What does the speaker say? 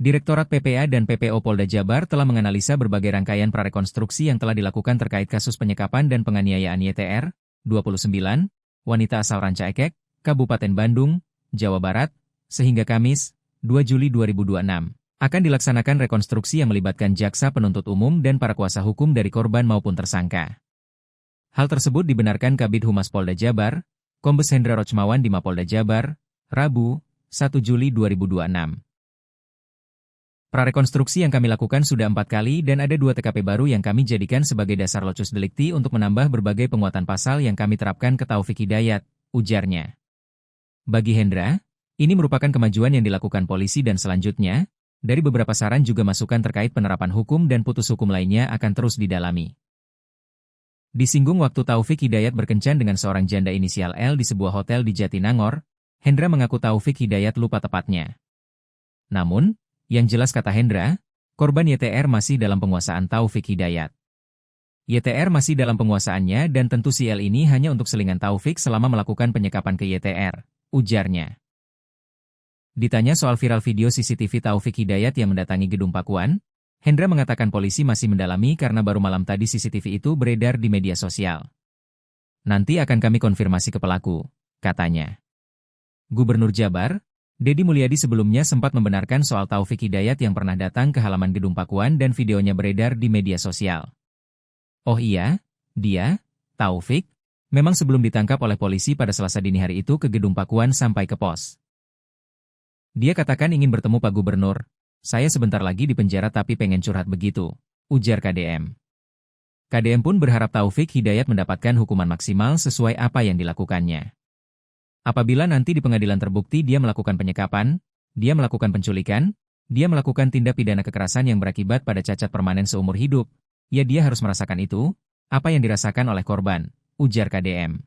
Direktorat PPA dan PPO Polda Jabar telah menganalisa berbagai rangkaian prarekonstruksi yang telah dilakukan terkait kasus penyekapan dan penganiayaan YTR, 29, wanita asal Ranca Ekek, Kabupaten Bandung, Jawa Barat, sehingga Kamis, 2 Juli 2026. Akan dilaksanakan rekonstruksi yang melibatkan jaksa penuntut umum dan para kuasa hukum dari korban maupun tersangka. Hal tersebut dibenarkan Kabid Humas Polda Jabar, Kombes Hendra Rochmawan di Mapolda Jabar, Rabu, 1 Juli 2026. Prarekonstruksi yang kami lakukan sudah 4 kali dan ada 2 TKP baru yang kami jadikan sebagai dasar locus delikti untuk menambah berbagai penguatan pasal yang kami terapkan ke Taufik Hidayat, ujarnya. Bagi Hendra, ini merupakan kemajuan yang dilakukan polisi dan selanjutnya, dari beberapa saran juga masukan terkait penerapan hukum dan putus hukum lainnya akan terus didalami. Disinggung waktu Taufik Hidayat berkencan dengan seorang janda inisial L di sebuah hotel di Jatinangor, Hendra mengaku Taufik Hidayat lupa tepatnya. Namun, yang jelas kata Hendra, korban YTR masih dalam penguasaan Taufik Hidayat. YTR masih dalam penguasaannya dan tentu si L ini hanya untuk selingan Taufik selama melakukan penyekapan ke YTR, ujarnya. Ditanya soal viral video CCTV Taufik Hidayat yang mendatangi Gedung Pakuan, Hendra mengatakan polisi masih mendalami karena baru malam tadi CCTV itu beredar di media sosial. Nanti akan kami konfirmasi ke pelaku, katanya. Gubernur Jabar, Deddy Mulyadi sebelumnya sempat membenarkan soal Taufik Hidayat yang pernah datang ke halaman Gedung Pakuan dan videonya beredar di media sosial. Oh iya, dia, Taufik, memang sebelum ditangkap oleh polisi pada Selasa dini hari itu ke Gedung Pakuan sampai ke pos. Dia katakan ingin bertemu Pak Gubernur, saya sebentar lagi di penjara tapi pengen curhat begitu, ujar KDM. KDM pun berharap Taufik Hidayat mendapatkan hukuman maksimal sesuai apa yang dilakukannya. Apabila nanti di pengadilan terbukti dia melakukan penyekapan, dia melakukan penculikan, dia melakukan tindak pidana kekerasan yang berakibat pada cacat permanen seumur hidup, ya dia harus merasakan itu, apa yang dirasakan oleh korban, ujar KDM.